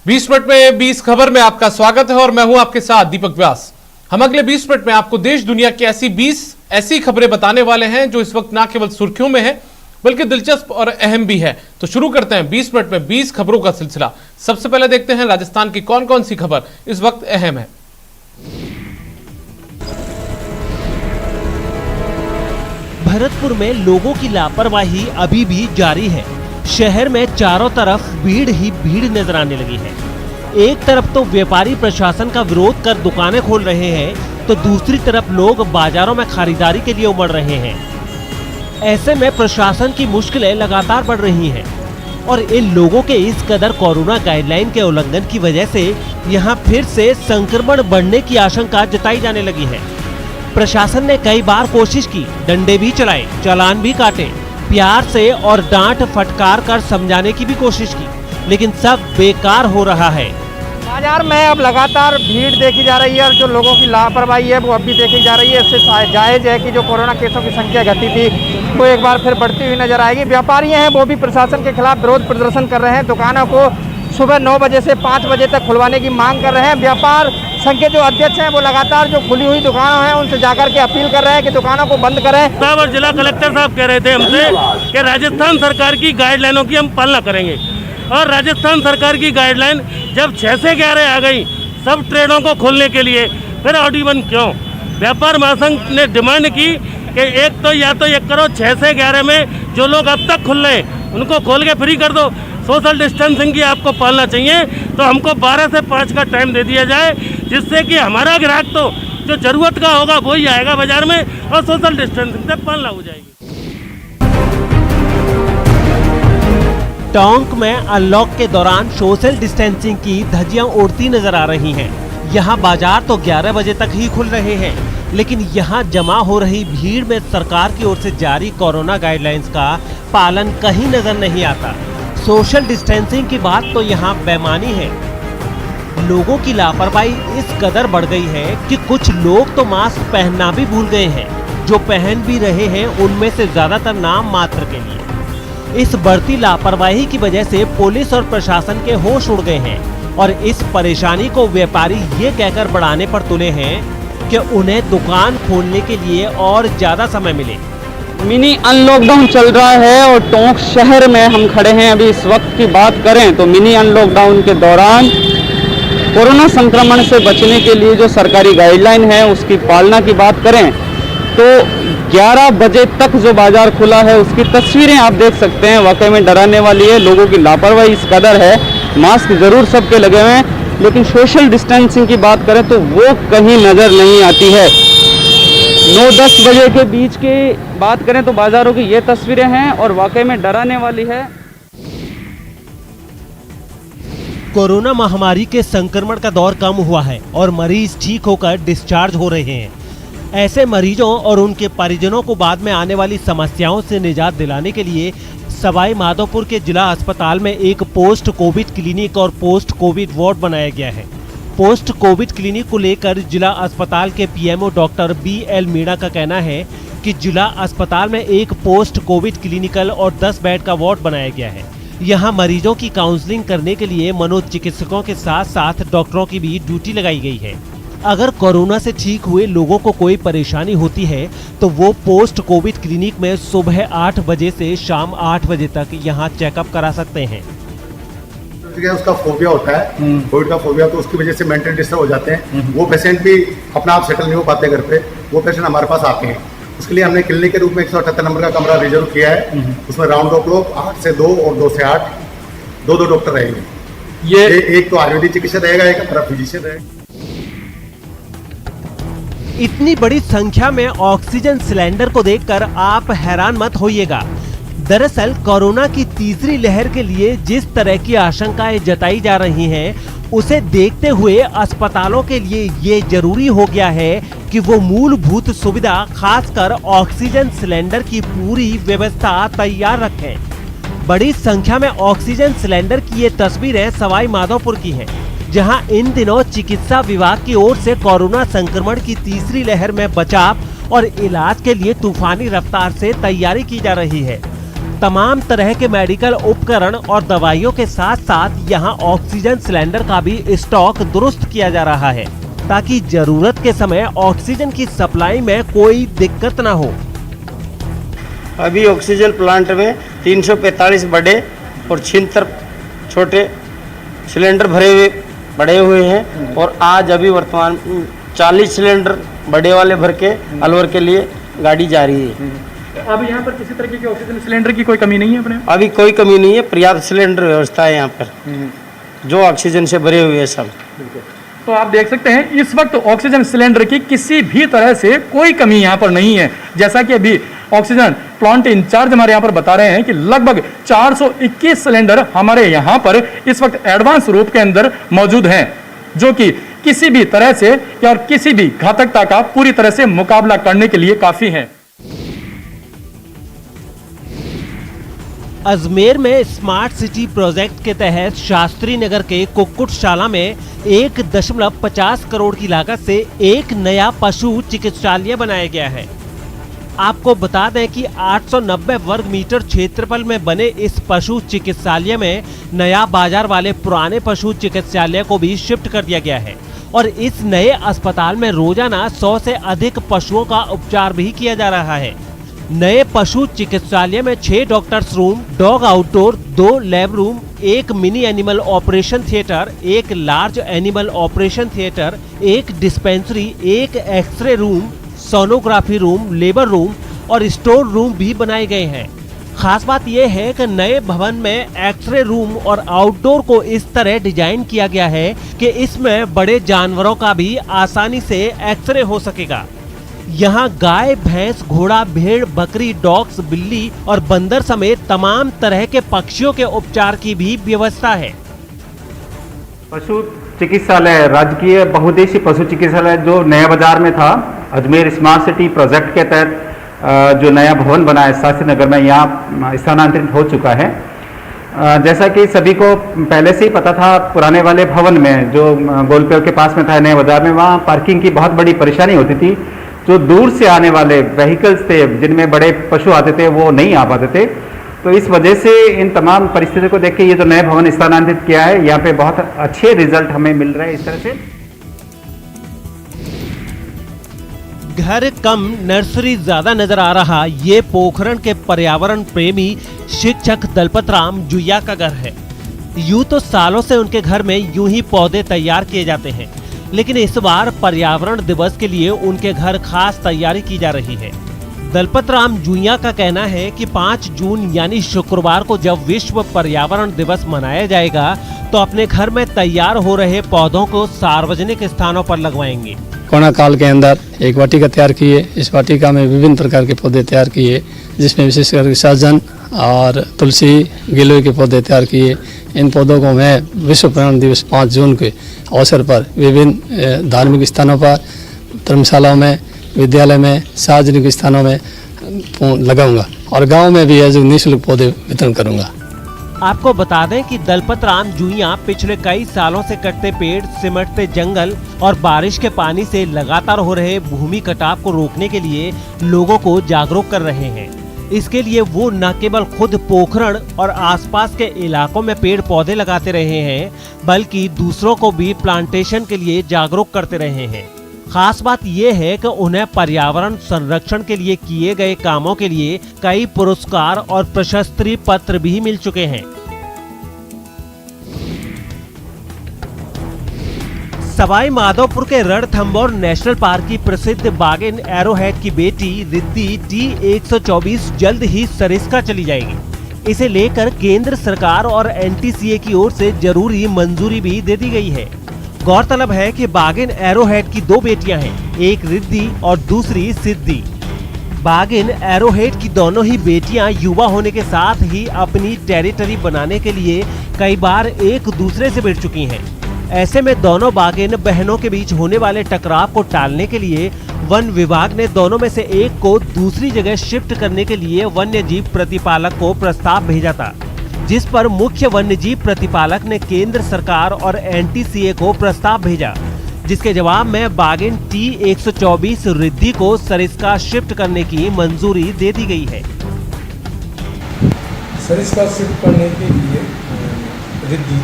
20 minute में 20 खबर में आपका स्वागत है और मैं हूं आपके साथ दीपक व्यास। हम अगले 20 मिनट में आपको देश दुनिया की ऐसी 20 ऐसी खबरें बताने वाले हैं जो इस वक्त ना केवल सुर्खियों में है बल्कि दिलचस्प और अहम भी है। तो शुरू करते हैं 20 मिनट में 20 खबरों का सिलसिला। सबसे पहले देखते हैं राजस्थान की कौन कौन सी खबर इस वक्त अहम है। भरतपुर में लोगों की लापरवाही अभी भी जारी है। शहर में चारों तरफ भीड़ ही भीड़ नजर आने लगी है। एक तरफ तो व्यापारी प्रशासन का विरोध कर दुकानें खोल रहे हैं तो दूसरी तरफ लोग बाजारों में खरीदारी के लिए उमड़ रहे हैं। ऐसे में प्रशासन की मुश्किलें लगातार बढ़ रही हैं और इन लोगों के इस कदर कोरोना गाइडलाइन के उल्लंघन की वजह से यहाँ फिर से संक्रमण बढ़ने की आशंका जताई जाने लगी है। प्रशासन ने कई बार कोशिश की, डंडे भी चलाए, चालान भी काटे, प्यार से और डांट फटकार कर समझाने की भी कोशिश की, लेकिन सब बेकार हो रहा है। बाजार में अब लगातार भीड़ देखी जा रही है और जो लोगों की लापरवाही है वो अब भी देखी जा रही है। इससे जायज़ है कि जो कोरोना केसों की संख्या घटी थी वो एक बार फिर बढ़ती हुई नजर आएगी। व्यापारी हैं वो भी प्रशासन के खिलाफ विरोध प्रदर्शन कर रहे हैं। दुकानों को सुबह 9 बजे से 5 बजे तक खुलवाने की मांग कर रहे हैं। व्यापार संघ के जो अध्यक्ष हैं वो लगातार जो खुली हुई दुकानों हैं उनसे जाकर के अपील कर रहे हैं कि दुकानों को बंद करें। साहब और जिला कलेक्टर साहब कह रहे थे हमसे कि राजस्थान सरकार की गाइडलाइनों की हम पालना करेंगे और राजस्थान सरकार की गाइडलाइन जब 6 से 11 आ गई सब ट्रेडों को खोलने के लिए, फिर ऑडी बंद क्यों? व्यापार महासंघ ने डिमांड की कि एक तो या तो ये करो 6 से 11 में जो लोग अब तक खुल रहे हैं उनको खोल के फ्री कर दो। सोशल डिस्टेंसिंग की आपको पालना चाहिए तो हमको 12 से 5 का टाइम दे दिया जाए जिससे कि हमारा ग्राहक तो जो जरूरत का होगा वही आएगा बाजार में और सोशल डिस्टेंसिंग से पालना हो जाएगी। टोंक में अनलॉक के दौरान सोशल डिस्टेंसिंग की धज्जियां उड़ती नजर आ रही हैं। यहाँ बाजार तो 11 बजे तक ही खुल रहे हैं, लेकिन यहाँ जमा हो रही भीड़ में सरकार की ओर से जारी कोरोना गाइडलाइंस का पालन कहीं नजर नहीं आता। सोशल डिस्टेंसिंग की बात तो यहाँ बेमानी है। लोगों की लापरवाही इस कदर बढ़ गई है कि कुछ लोग तो मास्क पहनना भी भूल गए हैं। जो पहन भी रहे हैं उनमें से ज्यादातर नाम मात्र के लिए। इस बढ़ती लापरवाही की वजह से पुलिस और प्रशासन के होश उड़ गए हैं और इस परेशानी को व्यापारी ये कहकर बढ़ाने पर तुले हैं कि उन्हें दुकान खोलने के लिए और ज्यादा समय मिले। मिनी अनलॉकडाउन चल रहा है और टोंक शहर में हम खड़े हैं। अभी इस वक्त की बात करें तो मिनी अनलॉकडाउन के दौरान कोरोना संक्रमण से बचने के लिए जो सरकारी गाइडलाइन है उसकी पालना की बात करें तो 11 बजे तक जो बाजार खुला है उसकी तस्वीरें आप देख सकते हैं। वाकई में डराने वाली है। लोगों की लापरवाही इस कदर है। मास्क जरूर सबके लगे हुए हैं लेकिन सोशल डिस्टेंसिंग की बात करें तो वो कहीं नजर नहीं आती है। 9-10 बजे के बीच की बात करें तो बाजारों की ये तस्वीरें हैं और वाकई में डराने वाली है। कोरोना महामारी के संक्रमण का दौर कम हुआ है और मरीज ठीक होकर डिस्चार्ज हो रहे हैं। ऐसे मरीजों और उनके परिजनों को बाद में आने वाली समस्याओं से निजात दिलाने के लिए सवाई माधोपुर के जिला अस्पताल में एक पोस्ट कोविड क्लिनिक और पोस्ट कोविड वार्ड बनाया गया है। पोस्ट कोविड क्लिनिक को लेकर जिला अस्पताल के पीएमओ डॉक्टर BL मीणा का कहना है कि जिला अस्पताल में एक पोस्ट कोविड क्लिनिकल और 10 बेड का वार्ड बनाया गया है। यहाँ मरीजों की काउंसलिंग करने के लिए मनोचिकित्सकों के साथ साथ डॉक्टरों की भी ड्यूटी लगाई गई है। अगर कोरोना से ठीक हुए लोगों को कोई परेशानी होती है तो वो पोस्ट कोविड क्लिनिक में सुबह 8 बजे से शाम 8 बजे तक यहाँ चेकअप करा सकते हैं। उसका फोबिया होता है, कोविड का फोबिया, तो उसकी वजह से मेंटल डिस्टर्ब हो जाते हैं। वो पेशेंट भी अपना आप सेटल नहीं हो पाते घर पे। वो पेशेंट हमारे पास आते हैं। उसके लिए हमने क्लिनिक के रूप में 178 नंबर का कमरा रिजर्व किया है। उसमें राउंड ऑफ लोग 8 से 2 और 2 से 8 दो डॉक्टर रहेंगे। ये एक तो आयुर्वेदिक चिकित्सक रहेगा, एक हमारा फिजिशियन रहेगा। इतनी बड़ी संख्या में ऑक्सीजन सिलेंडर को देखकर आप हैरान मत होइएगा। दरअसल कोरोना की तीसरी लहर के लिए जिस तरह की आशंकाएं जताई जा रही हैं, उसे देखते हुए अस्पतालों के लिए ये जरूरी हो गया है कि वो मूलभूत सुविधा खासकर ऑक्सीजन सिलेंडर की पूरी व्यवस्था तैयार रखें। बड़ी संख्या में ऑक्सीजन सिलेंडर की ये तस्वीरें सवाई माधोपुर की है, जहां इन दिनों चिकित्सा विभाग की ओर से कोरोना संक्रमण की तीसरी लहर में बचाव और इलाज के लिए तूफानी रफ्तार से तैयारी की जा रही है। तमाम तरह के मेडिकल उपकरण और दवाइयों के साथ साथ यहाँ ऑक्सीजन सिलेंडर का भी स्टॉक दुरुस्त किया जा रहा है ताकि जरूरत के समय ऑक्सीजन की सप्लाई में कोई दिक्कत न हो। अभी ऑक्सीजन प्लांट में 345 बड़े और 76 छोटे सिलेंडर बड़े हुए हैं और आज अभी वर्तमान 40 सिलेंडर बड़े वाले भर के अलवर के लिए गाड़ी जा रही है। अब यहाँ पर किसी तरीके के ऑक्सीजन सिलेंडर की कोई कमी नहीं है अपने? अभी कोई कमी नहीं है, पर्याप्त सिलेंडर व्यवस्था है यहाँ पर जो ऑक्सीजन से भरे हुए हैं सब। तो आप देख सकते हैं इस वक्त ऑक्सीजन सिलेंडर की किसी भी तरह से कोई कमी यहाँ पर नहीं है। जैसा कि अभी ऑक्सीजन प्लांट इंचार्ज हमारे यहाँ पर बता रहे हैं कि लगभग 421 सिलेंडर हमारे यहाँ पर इस वक्त एडवांस रूप के अंदर मौजूद हैं, जो कि किसी भी तरह से और किसी भी घातकता का पूरी तरह से मुकाबला करने के लिए काफी है। अजमेर में स्मार्ट सिटी प्रोजेक्ट के तहत शास्त्री नगर के कुक्कुटशाला में 1.50 करोड़ की लागत से एक नया पशु चिकित्सालय बनाया गया है। आपको बता दें कि 890 वर्ग मीटर क्षेत्रफल में बने इस पशु चिकित्सालय में नया बाजार वाले पुराने पशु चिकित्सालय को भी शिफ्ट कर दिया गया है और इस नए अस्पताल में रोजाना 100 से अधिक पशुओं का उपचार भी किया जा रहा है। नए पशु चिकित्सालय में 6 doctors room, dog outdoor, 2 lab room, 1 mini animal operation theatre, 1 large animal operation theatre, 1 dispensary, 1 X ray room, sonography room, labour room और स्टोर रूम भी बनाए गए हैं। खास बात यह है कि नए भवन में एक्सरे रूम और आउटडोर को इस तरह डिजाइन किया गया है कि इसमें बड़े जानवरों का भी आसानी से एक्सरे हो सकेगा। यहाँ गाय, भैंस, घोड़ा, भेड़, बकरी, डॉग्स, बिल्ली और बंदर समेत तमाम तरह के पक्षियों के उपचार की भी व्यवस्था है। पशु चिकित्सालय राजकीय बहुउद्देशीय पशु चिकित्सालय जो नया बाजार में था, अजमेर स्मार्ट सिटी प्रोजेक्ट के तहत जो नया भवन बना है शास्त्री नगर में, यहाँ स्थानांतरित हो चुका है। जैसा कि सभी को पहले से ही पता था, पुराने वाले भवन में जो गोलपेड़ के पास में था नया बाजार में, वहाँ पार्किंग की बहुत बड़ी परेशानी होती थी। जो दूर से आने वाले व्हीकल्स थे जिनमें बड़े पशु आते थे वो नहीं आ पाते थे। तो इस वजह से इन तमाम परिस्थितियों को देख के ये जो नए भवन स्थानांतरित किया है, यहाँ पे बहुत अच्छे रिजल्ट हमें मिल रहे हैं। इस तरह से घर कम नर्सरी ज्यादा नजर आ रहा ये पोखरण के पर्यावरण प्रेमी शिक्षक दलपत राम जुइया का घर है। यूं तो सालों से उनके घर में यूं ही पौधे तैयार किए जाते हैं, लेकिन इस बार पर्यावरण दिवस के लिए उनके घर खास तैयारी की जा रही है। दलपत राम जुइया का कहना है कि 5 जून यानी शुक्रवार को जब विश्व पर्यावरण दिवस मनाया जाएगा तो अपने घर में तैयार हो रहे पौधों को सार्वजनिक स्थानों पर लगवाएंगे। कोरोना काल के अंदर एक वाटिका तैयार की है। इस वाटिका में विभिन्न प्रकार के पौधे तैयार किए, जिसमें विशेषकर सहजन और तुलसी, गिलोय के पौधे तैयार किए। इन पौधों को मैं विश्व पर्यावरण दिवस 5 जून के अवसर पर विभिन्न धार्मिक स्थानों पर, धर्मशालाओं में, विद्यालय में, सार्वजनिक स्थानों में लगाऊंगा और गांव में भी जो निःशुल्क पौधे वितरण करूंगा। आपको बता दें कि दलपत राम जुइया पिछले कई सालों से कटते पेड़, सिमटते जंगल और बारिश के पानी से लगातार हो रहे भूमि कटाव को रोकने के लिए लोगों को जागरूक कर रहे हैं। इसके लिए वो न केवल खुद पोखरण और आसपास के इलाकों में पेड़ पौधे लगाते रहे हैं, बल्कि दूसरों को भी प्लांटेशन के लिए जागरूक करते रहे हैं। खास बात यह है कि उन्हें पर्यावरण संरक्षण के लिए किए गए कामों के लिए कई पुरस्कार और प्रशस्ति पत्र भी मिल चुके हैं। सवाई माधोपुर के रणथंभौर नेशनल पार्क की प्रसिद्ध बागिन एरोहेड की बेटी रिद्धि T124 जल्द ही सरिस्का चली जाएगी। इसे लेकर केंद्र सरकार और NTCA की ओर से जरूरी मंजूरी भी दे दी गई है। गौरतलब है कि बागिन एरोहेड की 2 बेटियां हैं, एक रिद्धि और दूसरी सिद्धि। बागिन एरोहेड की दोनों ही बेटियां युवा होने के साथ ही अपनी टेरिटरी बनाने के लिए कई बार एक दूसरे से भिड़ चुकी हैं। ऐसे में दोनों बागिन बहनों के बीच होने वाले टकराव को टालने के लिए वन विभाग ने दोनों में से एक को दूसरी जगह शिफ्ट करने के लिए वन्य जीव प्रतिपालक को प्रस्ताव भेजा था, जिस पर मुख्य वन्य जीव प्रतिपालक ने केंद्र सरकार और NTCA को प्रस्ताव भेजा, जिसके जवाब में बागिन T124 रिद्धि को सरिस्का शिफ्ट करने की मंजूरी दे दी गई है। सर इसका शिफ्ट करने के लिए रिद्धि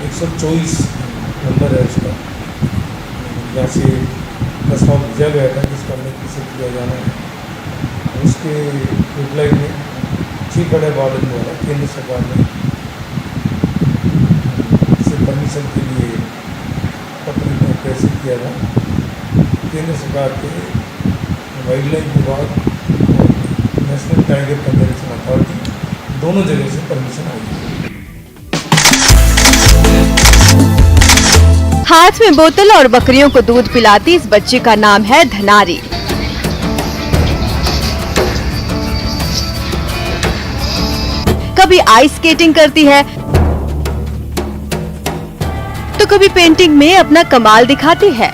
124 नंबर है उसका, यहाँ से प्रस्ताव भेजा गया था जिसका हमें शिफ्ट किया जाना है। उसके रिप्लाई में चीफ अडवाइजर द्वारा केंद्र सरकार ने इसे परमिशन के लिए पत्र प्रेषित किया था। केंद्र सरकार के वाइल्ड लाइफ विभाग और नेशनल टाइगर कंजर्वेशन अथॉरिटी दोनों जगह से परमिशन आई है। हाथ में बोतल और बकरियों को दूध पिलाती इस बच्ची का नाम है धनारी। कभी आइस स्केटिंग करती है तो कभी पेंटिंग में अपना कमाल दिखाती है।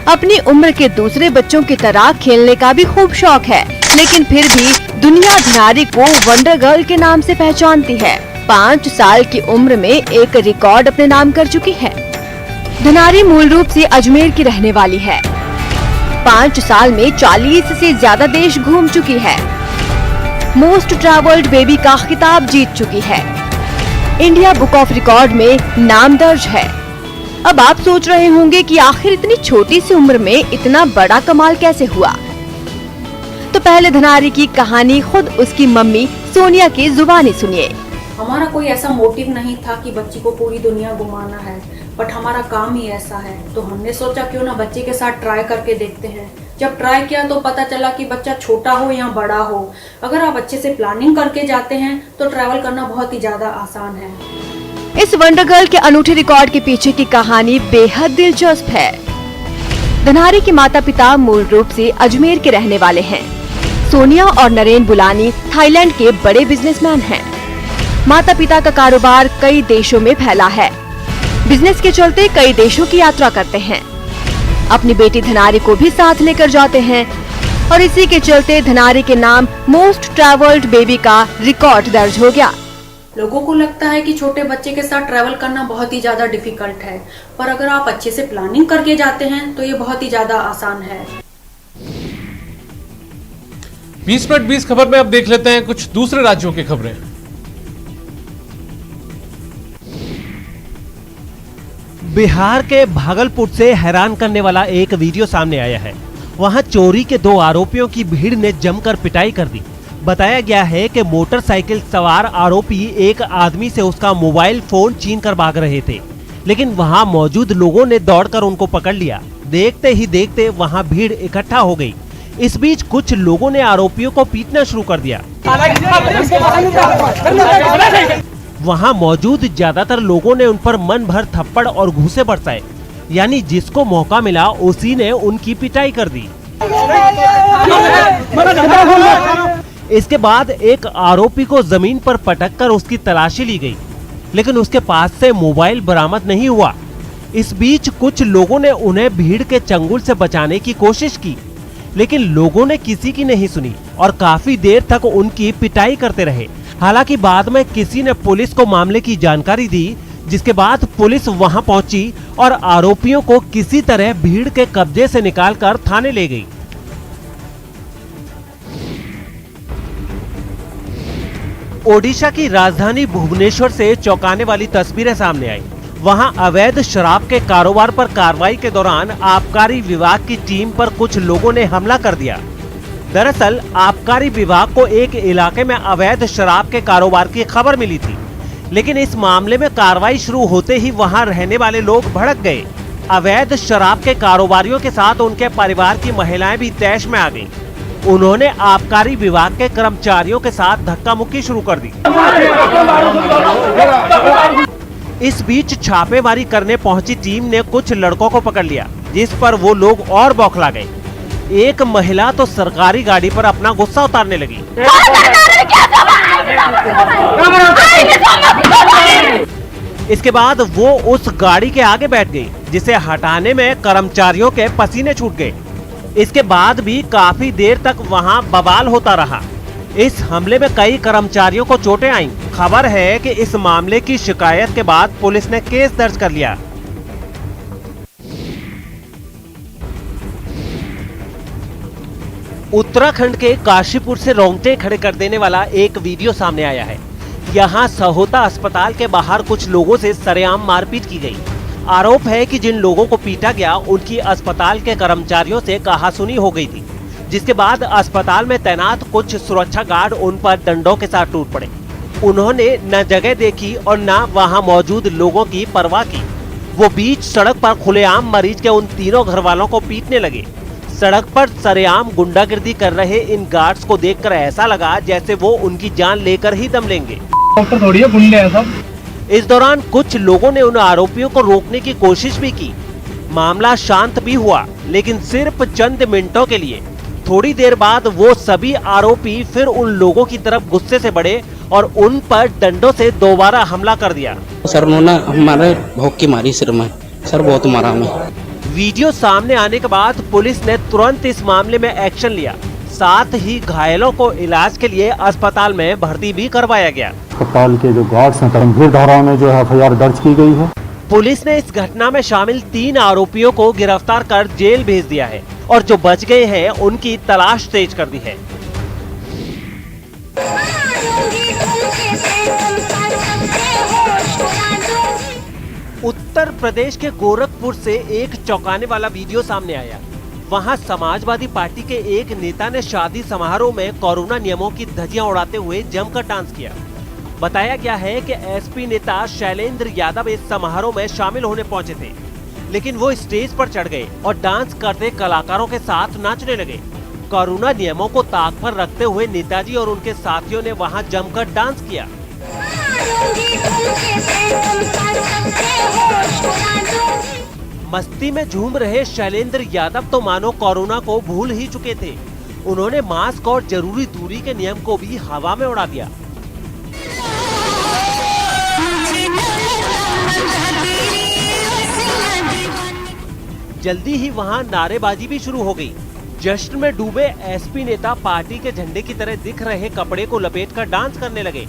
अपनी उम्र के दूसरे बच्चों की तरह खेलने का भी खूब शौक है, लेकिन फिर भी दुनिया धनारी को वंडर गर्ल के नाम से पहचानती है। 5 साल की उम्र में एक रिकॉर्ड अपने नाम कर चुकी है। धनारी मूल रूप से अजमेर की रहने वाली है। 5 साल में 40 से ज्यादा देश घूम चुकी है। मोस्ट ट्रैवल्ड बेबी का खिताब जीत चुकी है। इंडिया बुक ऑफ रिकॉर्ड में नाम दर्ज है। अब आप सोच रहे होंगे कि आखिर इतनी छोटी सी उम्र में इतना बड़ा कमाल कैसे हुआ। तो पहले धनारी की कहानी खुद उसकी मम्मी सोनिया की जुबानी सुनिए। हमारा कोई ऐसा मोटिव नहीं था कि बच्ची को पूरी दुनिया घुमाना है, बट हमारा काम ही ऐसा है, तो हमने सोचा क्यों ना बच्चे के साथ ट्राई करके देखते हैं। जब ट्राई किया तो पता चला कि बच्चा छोटा हो या बड़ा हो, अगर आप अच्छे से प्लानिंग करके जाते हैं तो ट्रैवल करना बहुत ही ज्यादा आसान है। इस वंडर गर्ल के अनूठे रिकॉर्ड के पीछे की कहानी बेहद दिलचस्प है। धनारी के माता पिता मूल रूप से अजमेर के रहने वाले हैं। सोनिया और नरेन बुलानी थाईलैंड के बड़े बिजनेसमैन हैं। माता पिता का कारोबार कई देशों में फैला है। बिजनेस के चलते कई देशों की यात्रा करते हैं। अपनी बेटी धनारी को भी साथ लेकर जाते हैं और इसी के चलते धनारी के नाम मोस्ट ट्रैवल्ड बेबी का रिकॉर्ड दर्ज हो गया। लोगों को लगता है कि छोटे बच्चे के साथ ट्रैवल करना बहुत ही ज्यादा डिफिकल्ट है, पर अगर आप अच्छे से प्लानिंग करके जाते हैं तो ये बहुत ही ज्यादा आसान है। 20 मिनट 20 खबर में अब देख लेते हैं कुछ दूसरे राज्यों की खबरें। बिहार के भागलपुर से हैरान करने वाला एक वीडियो सामने आया है। वहां चोरी के 2 आरोपियों की भीड़ ने जमकर पिटाई कर दी। बताया गया है कि मोटरसाइकिल सवार आरोपी एक आदमी से उसका मोबाइल फोन छीन कर भाग रहे थे, लेकिन वहां मौजूद लोगों ने दौड़कर उनको पकड़ लिया। देखते ही देखते वहां भीड़ इकट्ठा हो गई। इस बीच कुछ लोगों ने आरोपियों को पीटना शुरू कर दिया। वहां मौजूद ज्यादातर लोगों ने उन पर मन भर थप्पड़ और घूंसे बरसाए, यानी जिसको मौका मिला उसी ने उनकी पिटाई कर दी। इसके बाद एक आरोपी को जमीन पर पटककर उसकी तलाशी ली गई, लेकिन उसके पास से मोबाइल बरामद नहीं हुआ। इस बीच कुछ लोगों ने उन्हें भीड़ के चंगुल से बचाने की कोशिश की, लेकिन लोगों ने किसी की नहीं सुनी और काफी देर तक उनकी पिटाई करते रहे। हालांकि बाद में किसी ने पुलिस को मामले की जानकारी दी, जिसके बाद पुलिस वहां पहुंची और आरोपियों को किसी तरह भीड़ के कब्जे से निकालकर थाने ले गई। ओडिशा की राजधानी भुवनेश्वर से चौंकाने वाली तस्वीरें सामने आई। वहां अवैध शराब के कारोबार पर कार्रवाई के दौरान आबकारी विभाग की टीम पर कुछ लोगों ने हमला कर दिया। दरअसल आबकारी विभाग को एक इलाके में अवैध शराब के कारोबार की खबर मिली थी, लेकिन इस मामले में कार्रवाई शुरू होते ही वहां रहने वाले लोग भड़क गए। अवैध शराब के कारोबारियों के साथ उनके परिवार की महिलाएं भी तैश में आ गईं। उन्होंने आबकारी विभाग के कर्मचारियों के साथ धक्का मुक्की शुरू कर दी। इस बीच छापेमारी करने पहुंची टीम ने कुछ लड़कों को पकड़ लिया, जिस पर वो लोग और बौखला गए। एक महिला तो सरकारी गाड़ी पर अपना गुस्सा उतारने लगी। इसके बाद वो उस गाड़ी के आगे बैठ गई, जिसे हटाने में कर्मचारियों के पसीने छूट गए। इसके बाद भी काफी देर तक वहां बवाल होता रहा। इस हमले में कई कर्मचारियों को चोटें आईं। खबर है कि इस मामले की शिकायत के बाद पुलिस ने केस दर्ज कर लिया। उत्तराखंड के काशीपुर से रोंगटे खड़े कर देने वाला एक वीडियो सामने आया है। यहाँ सहोता अस्पताल के बाहर कुछ लोगों से सरेआम मारपीट की गई। आरोप है कि जिन लोगों को पीटा गया उनकी अस्पताल के कर्मचारियों से कहासुनी हो गई थी, जिसके बाद अस्पताल में तैनात कुछ सुरक्षा गार्ड उन पर डंडों के साथ टूट पड़े। उन्होंने न जगह देखी और न वहां मौजूद लोगों की परवाह की। वो बीच सड़क पर खुलेआम मरीज के उन तीनों घर वालों को पीटने लगे। सड़क पर सरेआम गुंडागिर्दी कर रहे इन गार्ड्स को देखकर ऐसा लगा जैसे वो उनकी जान लेकर ही दम लेंगे। डॉक्टर थोड़ी है, गुंडे हैं सब। इस दौरान कुछ लोगों ने उन आरोपियों को रोकने की कोशिश भी की। मामला शांत भी हुआ, लेकिन सिर्फ चंद मिनटों के लिए। थोड़ी देर बाद वो सभी आरोपी फिर उन लोगों की तरफ गुस्से से बढ़े और उन पर डंडों से दोबारा हमला कर दिया। सर उन्होंने हमारे भौंक की मारी सिर में, सर बहुत मारा हमें। वीडियो सामने आने के बाद पुलिस ने तुरंत इस मामले में एक्शन लिया। साथ ही घायलों को इलाज के लिए अस्पताल में भर्ती भी करवाया गया। अस्पताल के जो गार्ड्स हैं गंभीर धाराओं में जो एफआईआर दर्ज की गई है। पुलिस ने इस घटना में शामिल 3 आरोपियों को गिरफ्तार कर जेल भेज दिया है और जो बच गए हैं उनकी तलाश तेज कर दी है। उत्तर प्रदेश के गोरखपुर से एक चौंकाने वाला वीडियो सामने आया। वहां समाजवादी पार्टी के एक नेता ने शादी समारोह में कोरोना नियमों की धज्जियां उड़ाते हुए जमकर डांस किया। बताया गया है कि एसपी नेता शैलेंद्र यादव इस समारोह में शामिल होने पहुंचे थे, लेकिन वो स्टेज पर चढ़ गए और डांस करते कलाकारों के साथ नाचने लगे। कोरोना नियमों को ताक पर रखते हुए नेताजी और उनके साथियों ने वहां जमकर डांस किया। मस्ती में झूम रहे शैलेंद्र यादव तो मानो कोरोना को भूल ही चुके थे। उन्होंने मास्क और जरूरी दूरी के नियम को भी हवा में उड़ा दिया। जल्दी ही वहां नारेबाजी भी शुरू हो गई। जश्न में डूबे एसपी नेता पार्टी के झंडे की तरह दिख रहे कपड़े को लपेटकर डांस करने लगे।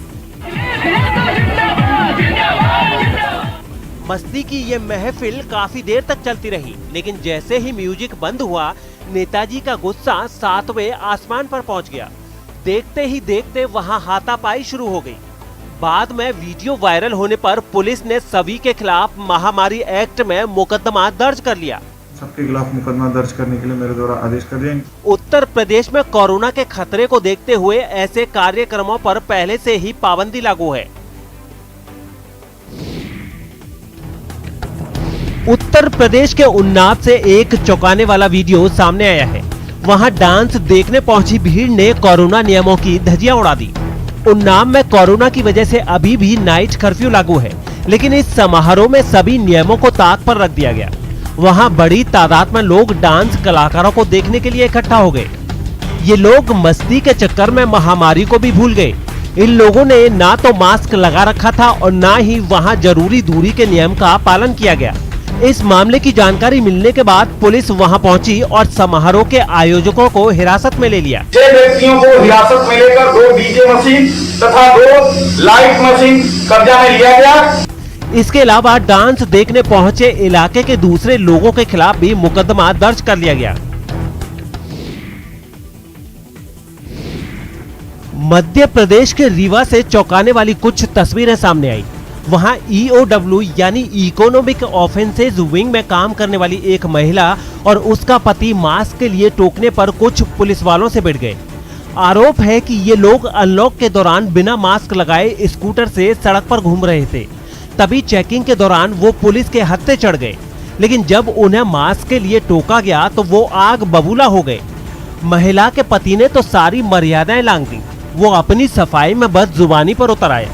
मस्ती की ये महफिल काफी देर तक चलती रही, लेकिन जैसे ही म्यूजिक बंद हुआ, नेताजी का गुस्सा 7वें आसमान पर पहुंच गया। देखते ही देखते वहां हाथापाई शुरू हो गई। बाद में वीडियो वायरल होने पर पुलिस ने सभी के खिलाफ महामारी एक्ट में मुकदमा दर्ज कर लिया। सबके खिलाफ मुकदमा दर्ज करने के लिए मेरे द्वारा आदेश कर दिए। उत्तर प्रदेश में कोरोना के खतरे को देखते हुए ऐसे कार्यक्रमों पर पहले से ही पाबंदी लागू है। उत्तर प्रदेश के उन्नाव से एक चौंकाने वाला वीडियो सामने आया है। वहां डांस देखने पहुंची भीड़ ने कोरोना नियमों की धज्जियां उड़ा दी। उन्नाव में कोरोना की वजह से अभी भी नाइट कर्फ्यू लागू है, लेकिन इस समारोह में सभी नियमों को ताक पर रख दिया गया। वहां बड़ी तादाद में लोग डांस कलाकारों को देखने के लिए इकट्ठा हो गए। ये लोग मस्ती के चक्कर में महामारी को भी भूल गए। इन लोगों ने ना तो मास्क लगा रखा था और ना ही वहां जरूरी दूरी के नियम का पालन किया गया। इस मामले की जानकारी मिलने के बाद पुलिस वहां पहुंची और समारोह के आयोजकों को हिरासत में ले लिया। 6 व्यक्तियों को हिरासत में लेकर 2 डीजे मशीन तथा 2 लाइट मशीन कब्जा में लिया गया। इसके अलावा डांस देखने पहुंचे इलाके के दूसरे लोगों के खिलाफ भी मुकदमा दर्ज कर लिया गया। मध्य प्रदेश के रीवा से चौंकाने वाली कुछ तस्वीरें सामने आई। वहां EOW यानी इकोनॉमिक ऑफेंसेज विंग में काम करने वाली एक महिला और उसका पति मास्क के लिए टोकने पर कुछ पुलिस वालों से भिड़ गए। आरोप है कि ये लोग अनलॉक के दौरान बिना मास्क लगाए स्कूटर से सड़क पर घूम रहे थे। तभी चेकिंग के दौरान वो पुलिस के हत्थे चढ़ गए, लेकिन जब उन्हें मास्क के लिए टोका गया तो वो आग बबूला हो गए। महिला के पति ने तो सारी मर्यादाएं लांघ दी। वो अपनी सफाई में बस जुबानी पर उतर आए।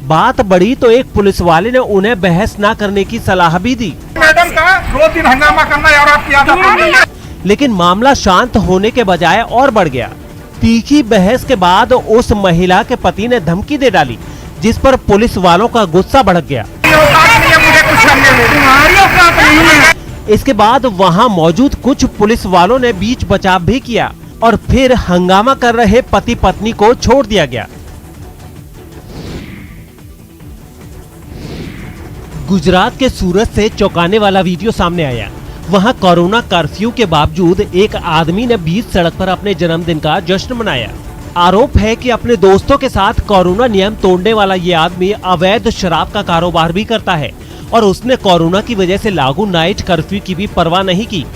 बात बढ़ी तो एक पुलिस वाले ने उन्हें बहस न करने की सलाह भी दी। मैडम का 2 दिन हंगामा करना है और आपकी आदत। लेकिन मामला शांत होने के बजाय और बढ़ गया। तीखी बहस के बाद उस महिला के पति ने धमकी दे डाली, जिस पर पुलिस वालों का गुस्सा भड़क गया। इसके बाद वहां मौजूद कुछ पुलिस वालों ने बीच बचाव भी किया और फिर हंगामा कर रहे पति पत्नी को छोड़ दिया गया। गुजरात के सूरत से चौंकाने वाला वीडियो सामने आया। वहां कोरोना कर्फ्यू के बावजूद एक आदमी ने बीच सड़क पर अपने जन्मदिन का जश्न मनाया। आरोप है कि अपने दोस्तों के साथ कोरोना नियम तोड़ने वाला ये आदमी अवैध शराब का कारोबार भी करता है और उसने कोरोना की वजह से लागू नाइट कर्फ्यू की भी परवाह नहीं की।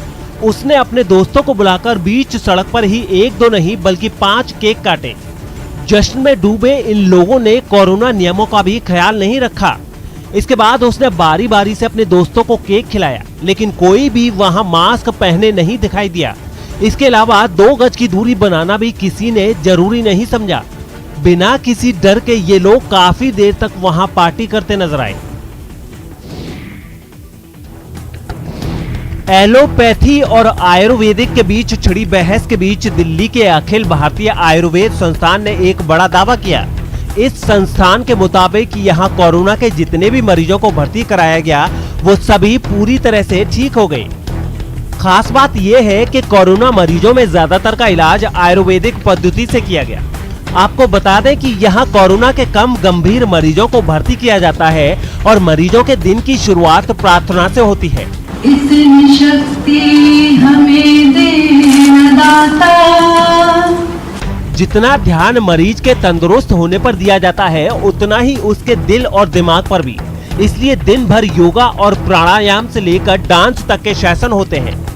उसने अपने दोस्तों को बुलाकर बीच सड़क पर ही 1-2 नहीं बल्कि 5 केक काटे। जश्न में डूबे इन लोगों ने कोरोना नियमों का भी ख्याल नहीं रखा। इसके बाद उसने बारी बारी से अपने दोस्तों को केक खिलाया, लेकिन कोई भी वहां मास्क पहने नहीं दिखाई दिया। इसके अलावा 2 गज की दूरी बनाना भी किसी ने जरूरी नहीं समझा। बिना किसी डर के ये लोग काफी देर तक वहां पार्टी करते नजर आए। एलोपैथी और आयुर्वेदिक के बीच छिड़ी बहस के बीच दिल्ली के अखिल भारतीय आयुर्वेद संस्थान ने एक बड़ा दावा किया। इस संस्थान के मुताबिक यहाँ कोरोना के जितने भी मरीजों को भर्ती कराया गया वो सभी पूरी तरह से ठीक हो गए। खास बात यह है कि कोरोना मरीजों में ज्यादातर का इलाज आयुर्वेदिक पद्धति से किया गया। आपको बता दें कि यहाँ कोरोना के कम गंभीर मरीजों को भर्ती किया जाता है और मरीजों के दिन की शुरुआत प्रार्थना से होती है। इतनी शक्ति हमें देना दाता। जितना ध्यान मरीज के तंदुरुस्त होने पर दिया जाता है उतना ही उसके दिल और दिमाग पर भी। इसलिए दिन भर योगा और प्राणायाम से लेकर डांस तक के सेशन होते हैं।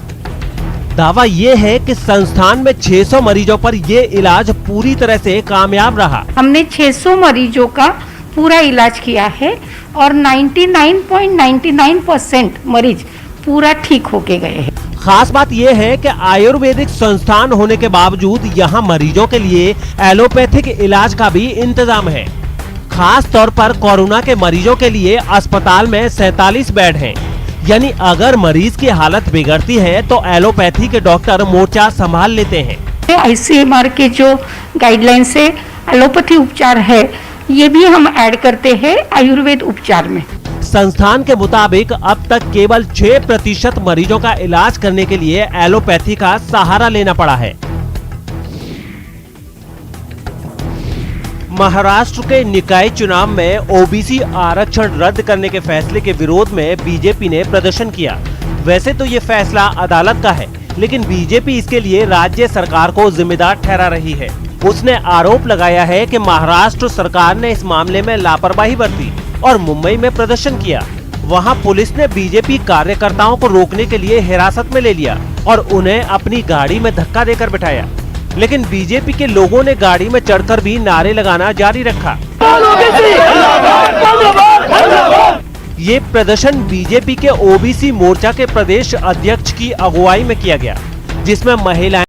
दावा ये है कि संस्थान में 600 मरीजों पर ये इलाज पूरी तरह से कामयाब रहा। हमने 600 मरीजों का पूरा इलाज किया है और 99.99% मरीज पूरा ठीक होके गए हैं। खास बात यह है कि आयुर्वेदिक संस्थान होने के बावजूद यहाँ मरीजों के लिए एलोपैथिक इलाज का भी इंतजाम है। खास तौर पर कोरोना के मरीजों के लिए अस्पताल में 47 बेड हैं। यानी अगर मरीज की हालत बिगड़ती है तो एलोपैथी के डॉक्टर मोर्चा संभाल लेते हैं। ICMR के जो गाइडलाइन से एलोपैथी उपचार है ये भी हम ऐड करते हैं आयुर्वेद उपचार में। संस्थान के मुताबिक अब तक केवल 6% मरीजों का इलाज करने के लिए एलोपैथी का सहारा लेना पड़ा है। महाराष्ट्र के निकाय चुनाव में ओबीसी आरक्षण रद्द करने के फैसले के विरोध में बीजेपी ने प्रदर्शन किया। वैसे तो ये फैसला अदालत का है, लेकिन बीजेपी इसके लिए राज्य सरकार को जिम्मेदार ठहरा रही है। उसने आरोप लगाया है कि महाराष्ट्र सरकार ने इस मामले में लापरवाही बरती और मुंबई में प्रदर्शन किया। वहां पुलिस ने बीजेपी कार्यकर्ताओं को रोकने के लिए हिरासत में ले लिया और उन्हें अपनी गाड़ी में धक्का देकर बिठाया, लेकिन बीजेपी के लोगों ने गाड़ी में चढ़कर भी नारे लगाना जारी रखा। ये प्रदर्शन बीजेपी के ओबीसी मोर्चा के प्रदेश अध्यक्ष की अगुवाई में किया गया, जिसमें महिलाएं